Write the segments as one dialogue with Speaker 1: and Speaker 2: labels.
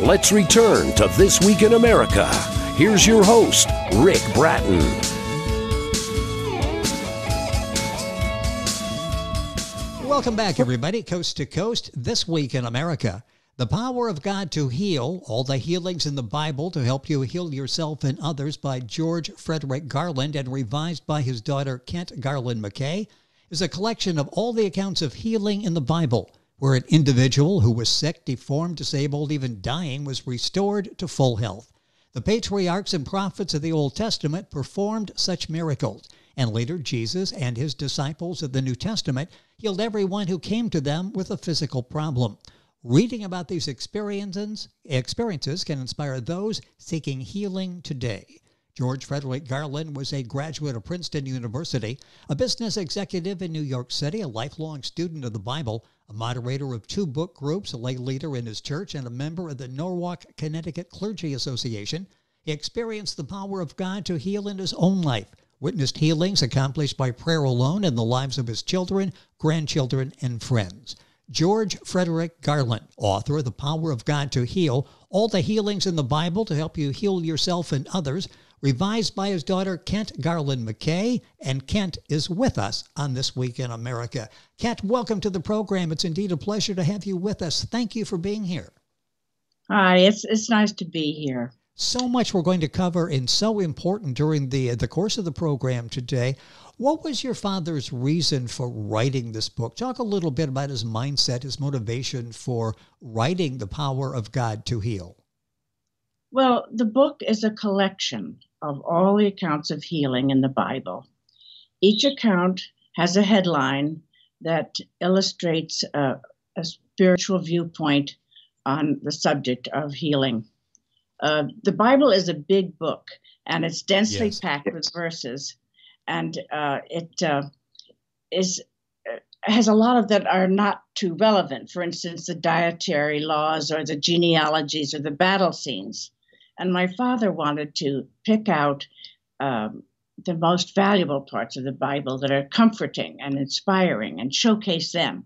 Speaker 1: Let's return to This Week in America. Here's your host, Rick Bratton.
Speaker 2: Welcome back, everybody. Coast to Coast, This Week in America. The Power of God to Heal, All the Healings in the Bible to Help You Heal Yourself and Others by George Frederick Garland and revised by his daughter Kent Garland MacKay, is a collection of all the accounts of healing in the Bible, where an individual who was sick, deformed, disabled, even dying, was restored to full health. The patriarchs and prophets of the Old Testament performed such miracles, and later Jesus and his disciples of the New Testament healed everyone who came to them with a physical problem. Reading about these experiences can inspire those seeking healing today. George Frederick Garland was a graduate of Princeton University, a business executive in New York City, a lifelong student of the Bible, a moderator of 2 book groups, a lay leader in his church, and a member of the Norwalk, Connecticut Clergy Association. He experienced the power of God to heal in his own life, witnessed healings accomplished by prayer alone in the lives of his children, grandchildren, and friends. George Frederick Garland, author of The Power of God to Heal, All the Healings in the Bible to Help You Heal Yourself and Others, revised by his daughter Kent Garland MacKay, and Kent is with us on This Week in America. Kent, welcome to the program. It's indeed a pleasure to have you with us. Thank you for being here.
Speaker 3: Hi, it's nice to be here.
Speaker 2: So much we're going to cover and so important during the course of the program today. What was your father's reason for writing this book? Talk a little bit about his mindset, his motivation for writing The Power of God to Heal.
Speaker 3: Well, the book is a collection of all the accounts of healing in the Bible. Each account has a headline that illustrates a spiritual viewpoint on the subject of healing. The Bible is a big book, and it's densely packed with verses, and it has a lot of that are not too relevant. For instance, the dietary laws or the genealogies or the battle scenes. And my father wanted to pick out the most valuable parts of the Bible that are comforting and inspiring and showcase them.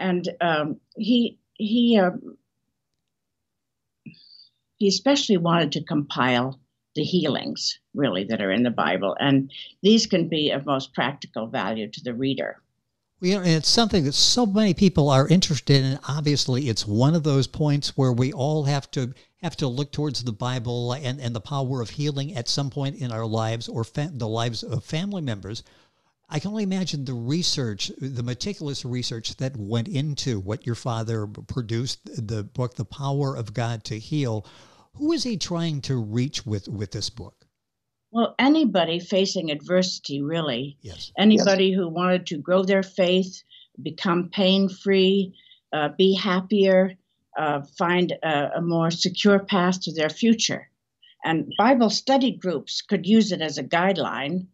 Speaker 3: And he especially wanted to compile the healings, really, that are in the Bible. And these can be of most practical value to the reader.
Speaker 2: Well, it's something that so many people are interested in. Obviously, it's one of those points where we all have to look towards the Bible and the power of healing at some point in our lives or the lives of family members. I can only imagine the research, the meticulous research that went into what your father produced, the book, The Power of God to Heal. Who is he trying to reach with this book?
Speaker 3: Well, anybody facing adversity, really.
Speaker 2: Yes.
Speaker 3: Anybody who wanted to grow their faith, become pain-free, be happier, find a more secure path to their future. And Bible study groups could use it as a guideline.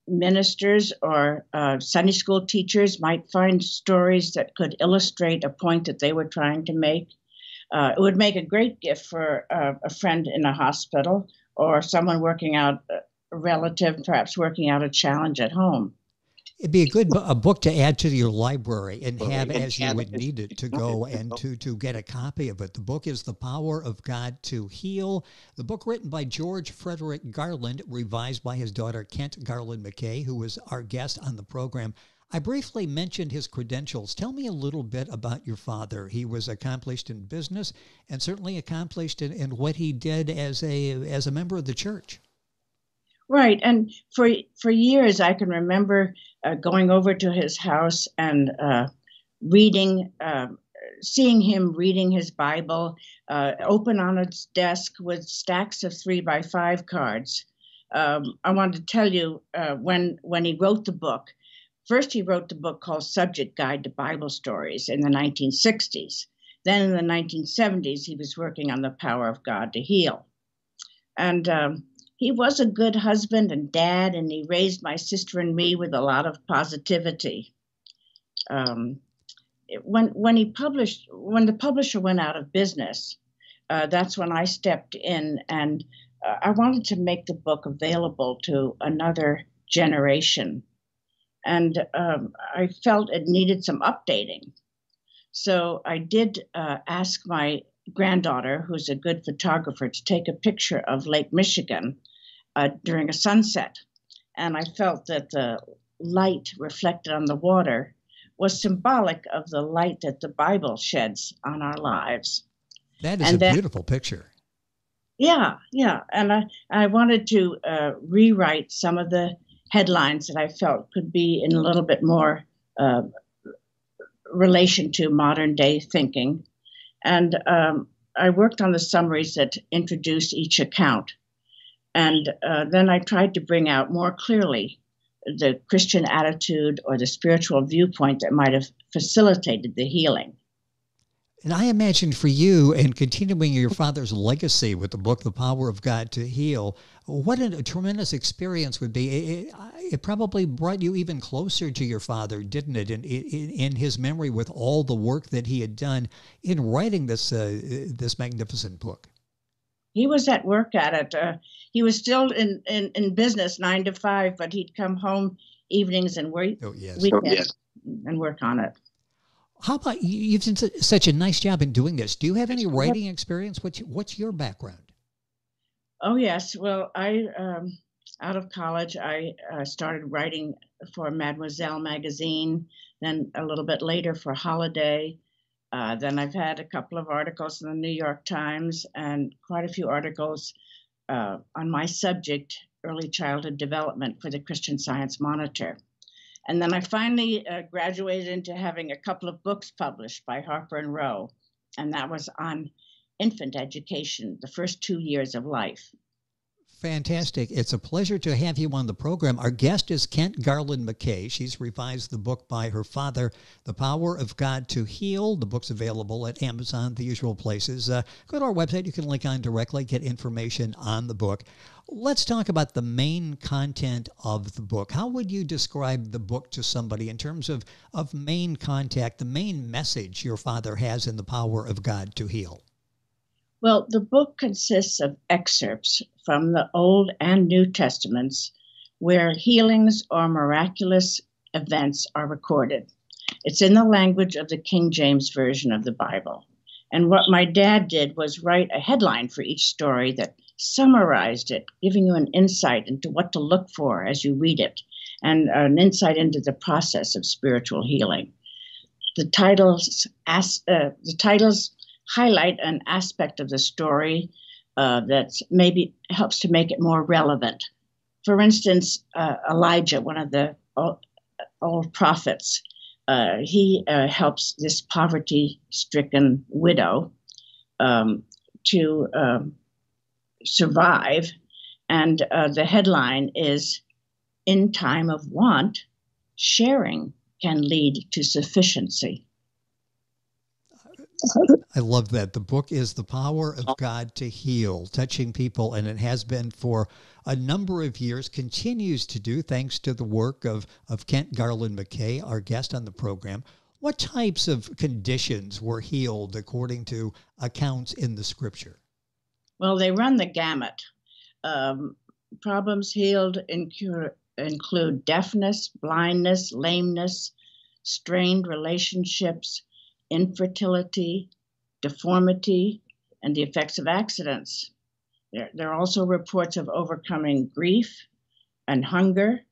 Speaker 3: Ministers or Sunday school teachers might find stories that could illustrate a point that they were trying to make. It would make a great gift for a friend in a hospital or someone working out, a relative perhaps working out a challenge at home.
Speaker 2: It'd be a book to add to your library and have as you would need it to go and to get a copy of it. The book is The Power of God to Heal. The book written by George Frederick Garland, revised by his daughter Kent Garland MacKay, who was our guest on the program. I briefly mentioned his credentials. Tell me a little bit about your father. He was accomplished in business and certainly accomplished in what he did as a member of the church.
Speaker 3: Right. And for years, I can remember going over to his house and seeing him reading his Bible, open on its desk with stacks of 3x5 cards. I wanted to tell you when he wrote the book. First, he wrote the book called Subject Guide to Bible Stories in the 1960s. Then in the 1970s, he was working on The Power of God to Heal. And he was a good husband and dad, and he raised my sister and me with a lot of positivity. When the publisher went out of business, that's when I stepped in, and I wanted to make the book available to another generation. And I felt it needed some updating. So I did ask my granddaughter, who's a good photographer, to take a picture of Lake Michigan during a sunset. And I felt that the light reflected on the water was symbolic of the light that the Bible sheds on our lives.
Speaker 2: That is a beautiful picture.
Speaker 3: Yeah. And I wanted to rewrite some of the headlines that I felt could be in a little bit more relation to modern day thinking. And I worked on the summaries that introduced each account. And then I tried to bring out more clearly the Christian attitude or the spiritual viewpoint that might have facilitated the healing.
Speaker 2: And I imagine for you, in continuing your father's legacy with the book, The Power of God to Heal, what a tremendous experience would be. It probably brought you even closer to your father, didn't it, in his memory with all the work that he had done in writing this magnificent book.
Speaker 3: He was at work at it. He was still in business 9 to 5, but he'd come home evenings and weekends and work on it.
Speaker 2: How about you? You've done such a nice job in doing this. Do you have any writing experience? What's your background?
Speaker 3: Oh, yes. Well, out of college, I started writing for Mademoiselle magazine, then a little bit later for Holiday. Then I've had a couple of articles in the New York Times and quite a few articles on my subject, early childhood development, for the Christian Science Monitor. And then I finally graduated into having a couple of books published by Harper and Row, and that was on infant education, the first 2 years of life.
Speaker 2: Fantastic. It's a pleasure to have you on the program. Our guest is Garland MacKay. She's revised the book by her father, The Power of God to Heal. The book's available at Amazon, the usual places. Go to our website. You can link on directly, get information on the book. Let's talk about the main content of the book. How would you describe the book to somebody in terms of main content, the main message your father has in The Power of God to Heal?
Speaker 3: Well, the book consists of excerpts from the Old and New Testaments where healings or miraculous events are recorded. It's in the language of the King James Version of the Bible. And what my dad did was write a headline for each story that summarized it, giving you an insight into what to look for as you read it, and an insight into the process of spiritual healing. The titles highlight an aspect of the story that maybe helps to make it more relevant. For instance, Elijah, one of the old prophets, he helps this poverty-stricken widow to survive. And the headline is, "In time of want, sharing can lead to sufficiency."
Speaker 2: I love that. The book is The Power of God to Heal, touching people, and it has been for a number of years, continues to do, thanks to the work of Garland MacKay, our guest on the program. What types of conditions were healed according to accounts in the Scripture?
Speaker 3: Well, they run the gamut. Problems healed include deafness, blindness, lameness, strained relationships, infertility, deformity, and the effects of accidents. There are also reports of overcoming grief and hunger,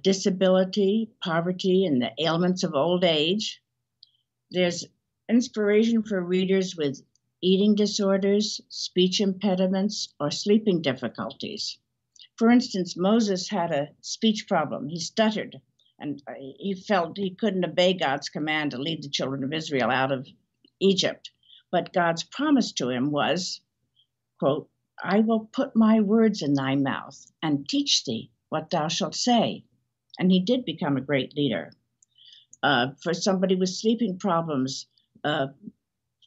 Speaker 3: disability, poverty, and the ailments of old age. There's inspiration for readers with eating disorders, speech impediments, or sleeping difficulties. For instance, Moses had a speech problem. He stuttered, and he felt he couldn't obey God's command to lead the children of Israel out of Egypt. But God's promise to him was, quote, "I will put my words in thy mouth and teach thee what thou shalt say." And he did become a great leader. For somebody with sleeping problems,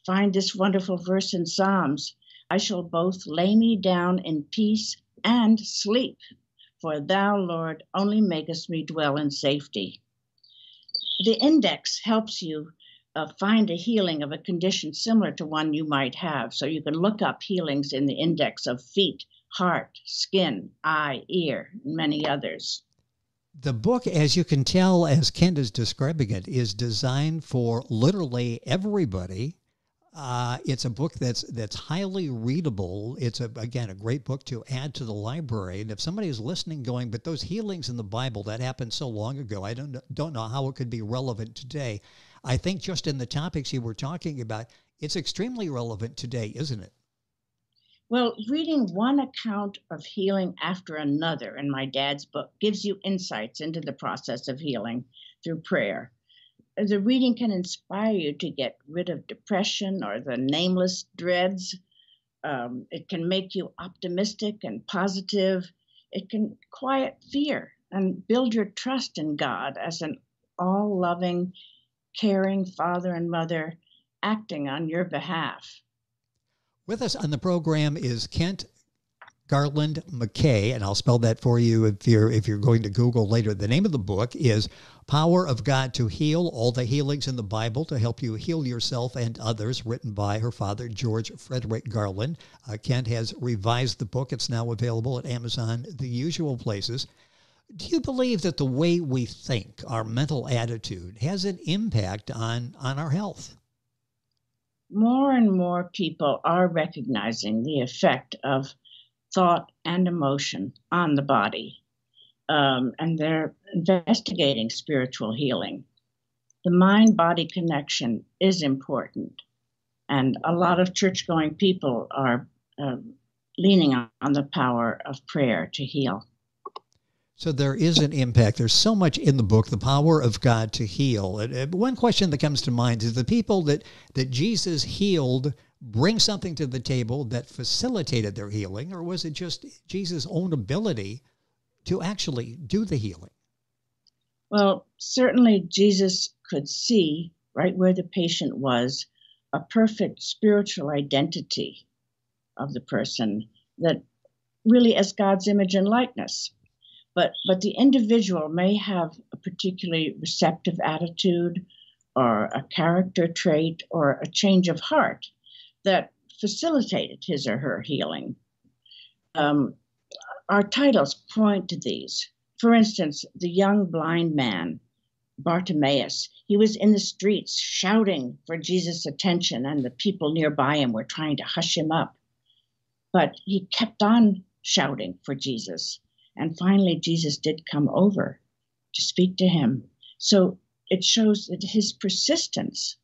Speaker 3: find this wonderful verse in Psalms, "I shall both lay me down in peace and sleep. For thou, Lord, only makest me dwell in safety." The index helps you find a healing of a condition similar to one you might have. So you can look up healings in the index of feet, heart, skin, eye, ear, and many others.
Speaker 2: The book, as you can tell, as Kent is describing it, is designed for literally everybody. It's a book that's highly readable. It's again a great book to add to the library. And if somebody is listening, going, but those healings in the Bible that happened so long ago, I don't know how it could be relevant today. I think just in the topics you were talking about, it's extremely relevant today, isn't it?
Speaker 3: Well, reading one account of healing after another in my dad's book gives you insights into the process of healing through prayer. The reading can inspire you to get rid of depression or the nameless dreads. It can make you optimistic and positive. It can quiet fear and build your trust in God as an all-loving, caring father and mother acting on your behalf.
Speaker 2: With us on the program is Kent Garland MacKay, and I'll spell that for you if you're going to Google later. The name of the book is Power of God to Heal, All the Healings in the Bible to Help You Heal Yourself and Others, written by her father, George Frederick Garland. Kent has revised the book. It's now available at Amazon, the usual places. Do you believe that the way we think, our mental attitude, has an impact on our health?
Speaker 3: More and more people are recognizing the effect of thought and emotion on the body, and they're investigating spiritual healing. The mind-body connection is important, and a lot of church-going people are leaning on the power of prayer to heal.
Speaker 2: So there is an impact. There's so much in the book, the power of God to heal. And one question that comes to mind is the people that Jesus healed bring something to the table that facilitated their healing, or was it just Jesus' own ability to actually do the healing?
Speaker 3: Well, certainly Jesus could see right where the patient was a perfect spiritual identity of the person that really as God's image and likeness. But the individual may have a particularly receptive attitude or a character trait or a change of heart that facilitated his or her healing. Our titles point to these. For instance, the young blind man, Bartimaeus, he was in the streets shouting for Jesus' attention, and the people nearby him were trying to hush him up. But he kept on shouting for Jesus. And finally, Jesus did come over to speak to him. So it shows that his persistence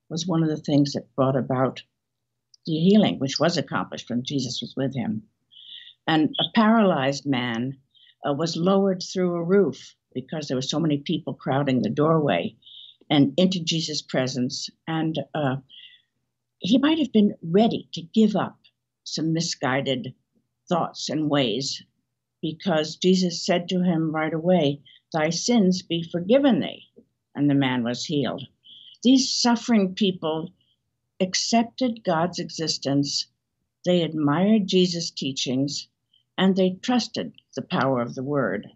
Speaker 3: was one of the things that brought about the healing, which was accomplished when Jesus was with him. And a paralyzed man was lowered through a roof because there were so many people crowding the doorway and into Jesus' presence. And he might have been ready to give up some misguided thoughts and ways, because Jesus said to him right away, "Thy sins be forgiven thee," and the man was healed. These suffering people accepted God's existence, they admired Jesus' teachings, and they trusted the power of the Word.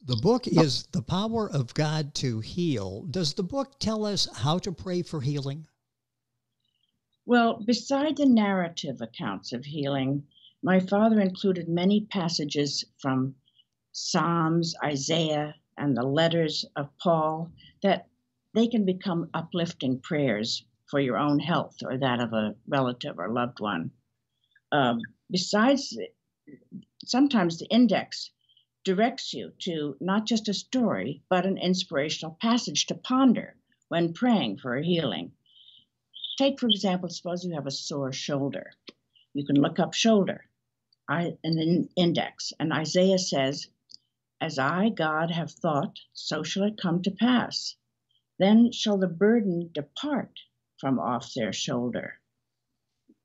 Speaker 2: The book is The Power of God to Heal. Does the book tell us how to pray for healing?
Speaker 3: Well, beside the narrative accounts of healing, my father included many passages from Psalms, Isaiah, and the letters of Paul that they can become uplifting prayers for your own health or that of a relative or loved one. Besides, sometimes the index directs you to not just a story, but an inspirational passage to ponder when praying for a healing. Take, for example, suppose you have a sore shoulder. You can look up shoulder in the index, and Isaiah says, "As I, God, have thought, so shall it come to pass. Then shall the burden depart from off their shoulder."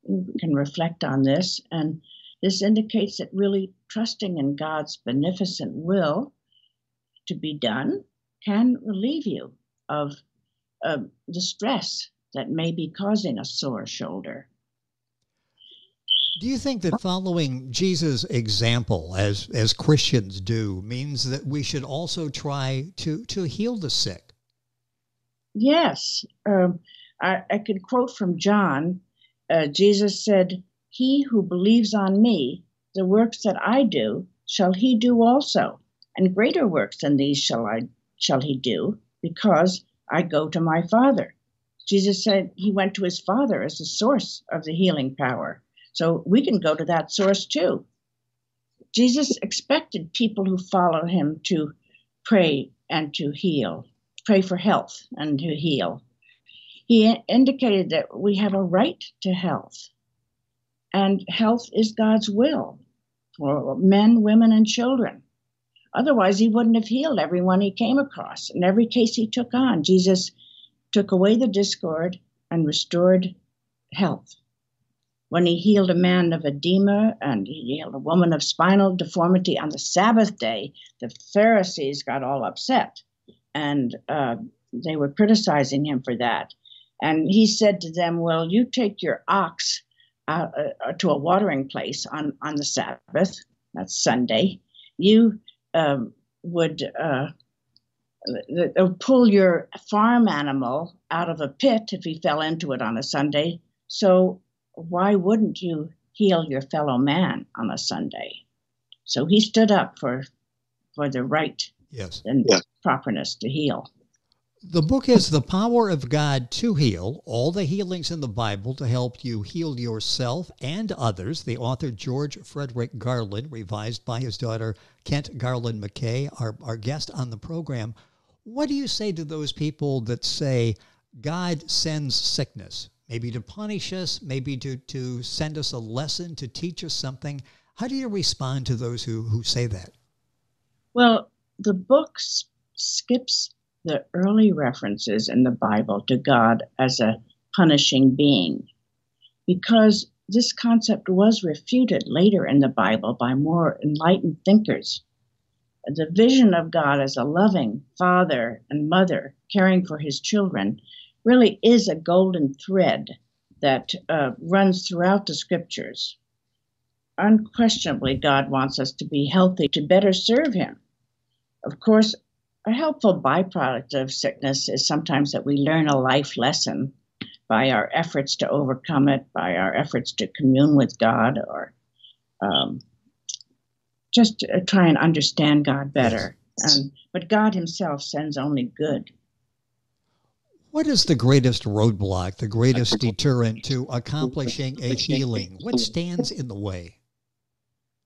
Speaker 3: You can reflect on this, and this indicates that really trusting in God's beneficent will to be done can relieve you of the stress that may be causing a sore shoulder.
Speaker 2: Do you think that following Jesus' example, as Christians do, means that we should also try to heal the sick?
Speaker 3: Yes. I could quote from John. Jesus said, "He who believes on me, the works that I do, shall he do also, and greater works than these shall he do, because I go to my Father." Jesus said he went to his Father as the source of the healing power. So we can go to that source too. Jesus expected people who follow him to pray and to heal, pray for health and to heal. He indicated that we have a right to health, and health is God's will for men, women, and children. Otherwise, he wouldn't have healed everyone he came across. In every case he took on, Jesus took away the discord and restored health. When he healed a man of edema and he healed a woman of spinal deformity on the Sabbath day, the Pharisees got all upset, and they were criticizing him for that. And he said to them, well, you take your ox to a watering place on the Sabbath, that's Sunday. You would pull your farm animal out of a pit if he fell into it on a Sunday. So why wouldn't you heal your fellow man on a Sunday? So he stood up for the right and properness to heal.
Speaker 2: The book is The Power of God to Heal, all the healings in the Bible to help you heal yourself and others. The author, George Frederick Garland, revised by his daughter, Kent Garland MacKay, our guest on the program. What do you say to those people that say God sends sickness, maybe to punish us, maybe to send us a lesson, to teach us something? How do you respond to those who say that?
Speaker 3: Well, the book skips the early references in the Bible to God as a punishing being, because this concept was refuted later in the Bible by more enlightened thinkers. The vision of God as a loving father and mother caring for his children really is a golden thread that runs throughout the scriptures. Unquestionably, God wants us to be healthy to better serve him. Of course, a helpful byproduct of sickness is sometimes that we learn a life lesson by our efforts to overcome it, by our efforts to commune with God, or just to try and understand God better. Yes. But God himself sends only good.
Speaker 2: What is the greatest roadblock, the greatest deterrent to accomplishing a healing? What stands in the way?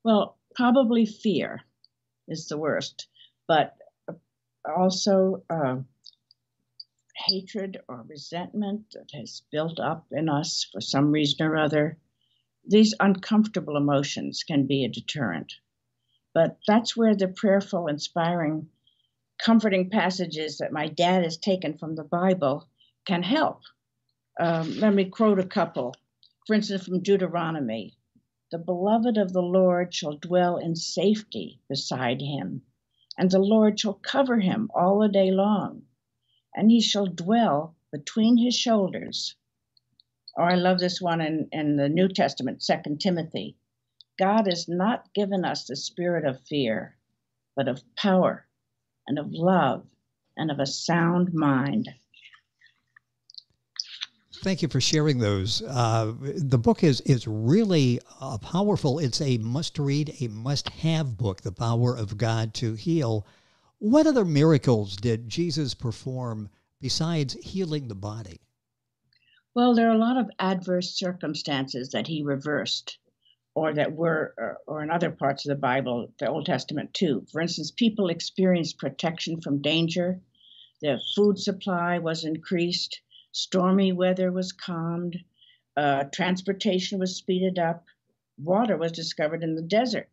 Speaker 3: Well, probably fear is the worst, but also hatred or resentment that has built up in us for some reason or other. These uncomfortable emotions can be a deterrent. But that's where the prayerful, inspiring, comforting passages that my dad has taken from the Bible can help. Let me quote a couple. For instance, from Deuteronomy, "The beloved of the Lord shall dwell in safety beside him, and the Lord shall cover him all the day long, and he shall dwell between his shoulders." Or I love this one in the New Testament, 2 Timothy. "God has not given us the spirit of fear, but of power and of love and of a sound mind."
Speaker 2: Thank you for sharing those. The book is really powerful. It's a must-read, a must-have book, The Power of God to Heal. What other miracles did Jesus perform besides healing the body?
Speaker 3: Well, there are a lot of adverse circumstances that he reversed, or that were, or in other parts of the Bible, the Old Testament too. For instance, people experienced protection from danger. The food supply was increased. Stormy weather was calmed. Transportation was speeded up. Water was discovered in the desert.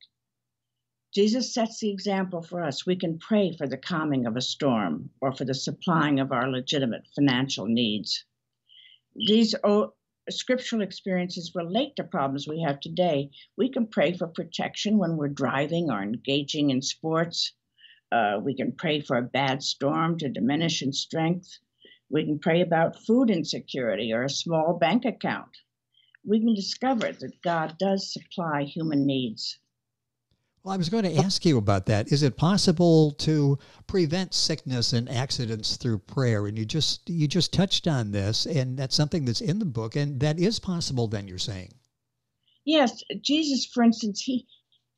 Speaker 3: Jesus sets the example for us. We can pray for the calming of a storm or for the supplying of our legitimate financial needs. These scriptural experiences relate to problems we have today. We can pray for protection when we're driving or engaging in sports. We can pray for a bad storm to diminish in strength. We can pray about food insecurity or a small bank account. We can discover that God does supply human needs.
Speaker 2: Well, I was going to ask you about that. Is it possible to prevent sickness and accidents through prayer? And you just touched on this, and that's something that's in the book, and that is possible then, you're saying.
Speaker 3: Yes, Jesus, for instance, he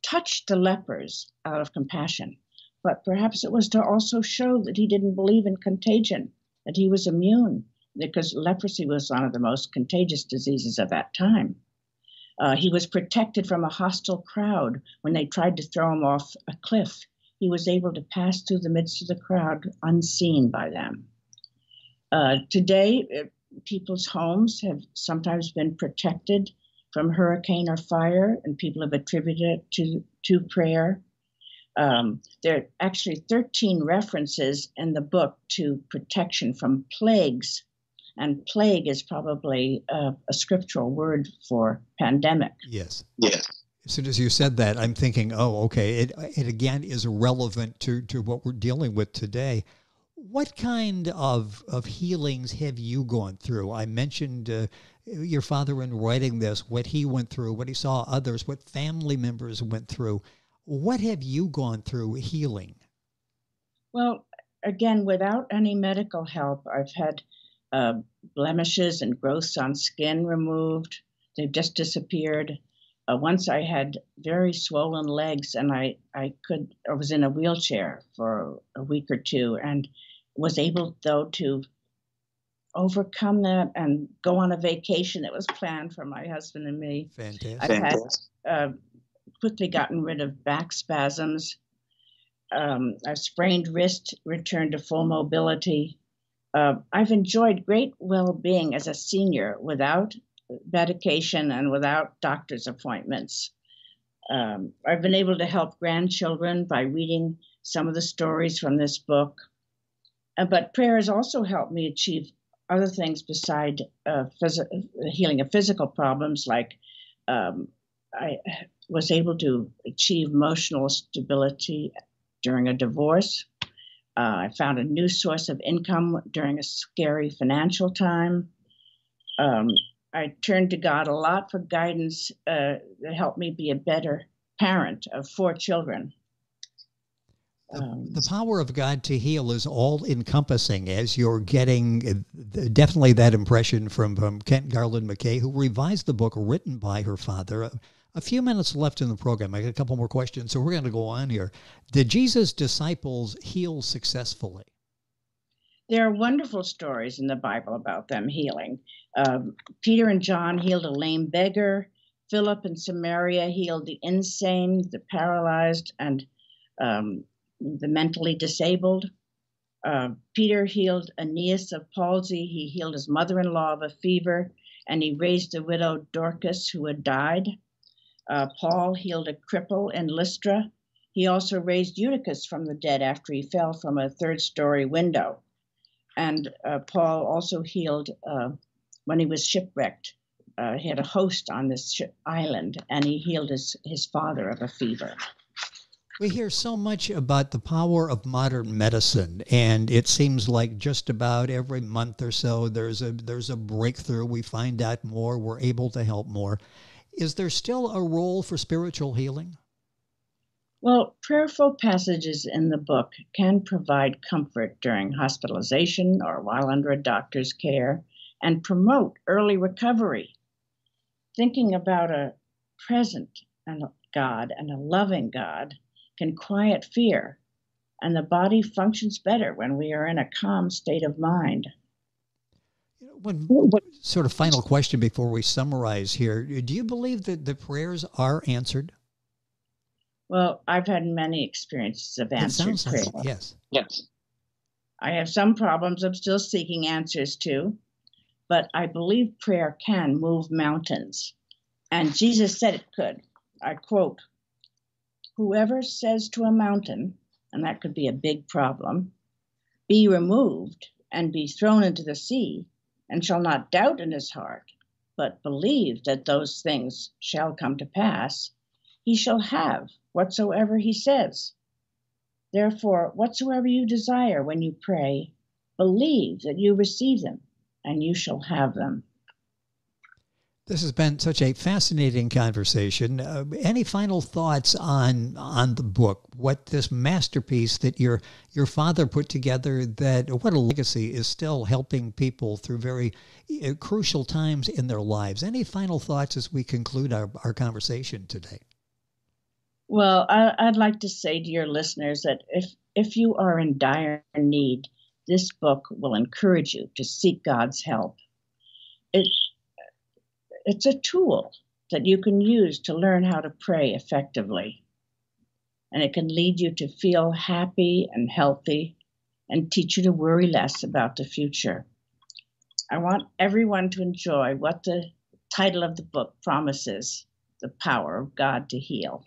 Speaker 3: touched the lepers out of compassion, but perhaps it was to also show that he didn't believe in contagion, that he was immune. because leprosy was one of the most contagious diseases of that time. He was protected from a hostile crowd when they tried to throw him off a cliff. He was able to pass through the midst of the crowd unseen by them. Today, people's homes have sometimes been protected from hurricane or fire, and people have attributed it to prayer. There are actually 13 references in the book to protection from plagues, and plague is probably a scriptural word for pandemic.
Speaker 2: Yes.
Speaker 4: Yes.
Speaker 2: As soon as you said that, I'm thinking, oh, okay, it again is relevant to what we're dealing with today. What kind of healings have you gone through? I mentioned your father in writing this, what he went through, what he saw others, what family members went through. What have you gone through healing?
Speaker 3: Well, again, without any medical help, I've had blemishes and growths on skin removed. They've just disappeared. Once I had very swollen legs, and I was in a wheelchair for a week or two, and was able, though, to overcome that and go on a vacation that was planned for my husband and me.
Speaker 2: Fantastic.
Speaker 3: I've had quickly gotten rid of back spasms. A sprained wrist returned to full mobility. I've enjoyed great well-being as a senior without medication and without doctor's appointments. I've been able to help grandchildren by reading some of the stories from this book. But prayer has also helped me achieve other things beside healing of physical problems, like I was able to achieve emotional stability during a divorce. I found a new source of income during a scary financial time. I turned to God a lot for guidance that helped me be a better parent of 4 children.
Speaker 2: The power of God to heal is all-encompassing, as you're getting definitely that impression from Garland MacKay, who revised the book written by her father. A few minutes left in the program. I got a couple more questions, so we're going to go on here. Did Jesus' disciples heal successfully?
Speaker 3: There are wonderful stories in the Bible about them healing. Peter and John healed a lame beggar. Philip in Samaria healed the insane, the paralyzed, and the mentally disabled. Peter healed Aeneas of palsy. He healed his mother-in-law of a fever, and he raised the widow Dorcas who had died. Paul healed a cripple in Lystra. He also raised Eutychus from the dead after he fell from a 3rd-story window. And Paul also healed when he was shipwrecked. He had a host on this island, and he healed his father of a fever.
Speaker 2: We hear so much about the power of modern medicine, and it seems like just about every month or so there's a breakthrough. We find out more. We're able to help more. Is there still a role for spiritual healing?
Speaker 3: Well, prayerful passages in the book can provide comfort during hospitalization or while under a doctor's care and promote early recovery. Thinking about a present God and a loving God can quiet fear, and the body functions better when we are in a calm state of mind.
Speaker 2: One sort of final question before we summarize here. Do you believe that the prayers are answered?
Speaker 3: Well, I've had many experiences of answered prayer.
Speaker 2: Like, yes.
Speaker 4: Yes.
Speaker 3: I have some problems I'm still seeking answers to, but I believe prayer can move mountains. And Jesus said it could. I quote, "Whoever says to a mountain," and that could be a big problem, "be removed and be thrown into the sea, and shall not doubt in his heart, but believe that those things shall come to pass, he shall have whatsoever he says. Therefore, whatsoever you desire when you pray, believe that you receive them, and you shall have them."
Speaker 2: This has been such a fascinating conversation. Any final thoughts on the book? What this masterpiece that your father put together, that what a legacy is still helping people through very crucial times in their lives. Any final thoughts as we conclude our conversation today?
Speaker 3: Well, I'd like to say to your listeners that if you are in dire need, this book will encourage you to seek God's help. It's a tool that you can use to learn how to pray effectively. And it can lead you to feel happy and healthy and teach you to worry less about the future. I want everyone to enjoy what the title of the book promises, The Power of God to Heal.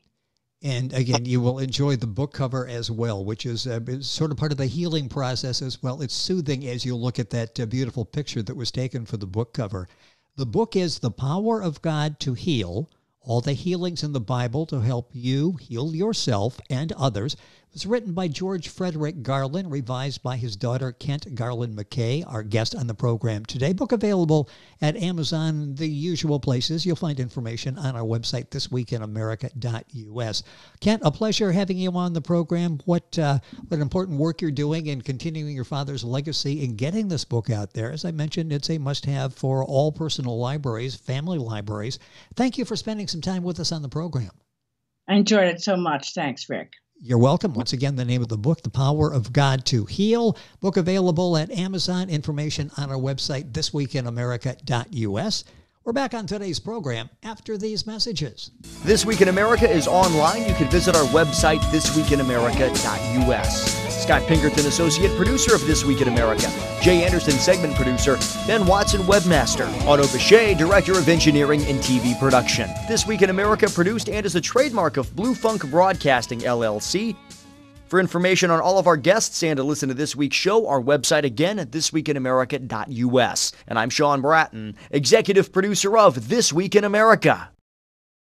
Speaker 2: And again, you will enjoy the book cover as well, which is sort of part of the healing process as well. It's soothing as you look at that beautiful picture that was taken for the book cover. The book is The Power of God to Heal, all the healings in the Bible to help you heal yourself and others. It was written by George Frederick Garland, revised by his daughter Kent Garland MacKay, our guest on the program today. Book available at Amazon, the usual places. You'll find information on our website, thisweekinamerica.us. Kent, a pleasure having you on the program. What important work you're doing in continuing your father's legacy in getting this book out there. As I mentioned, it's a must-have for all personal libraries, family libraries. Thank you for spending some time with us on the program.
Speaker 3: I enjoyed it so much. Thanks, Rick.
Speaker 2: You're welcome. Once again, the name of the book, The Power of God to Heal. Book available at Amazon. Information on our website, thisweekinamerica.us. We're back on today's program after these messages.
Speaker 4: This Week in America is online. You can visit our website, thisweekinamerica.us. Scott Pinkerton, Associate Producer of This Week in America. Jay Anderson, Segment Producer. Ben Watson, Webmaster. Otto Bechet, Director of Engineering and TV Production. This Week in America produced and is a trademark of Blue Funk Broadcasting, LLC. For information on all of our guests and to listen to this week's show, our website again at thisweekinamerica.us. And I'm Sean Bratton, Executive Producer of This Week in America.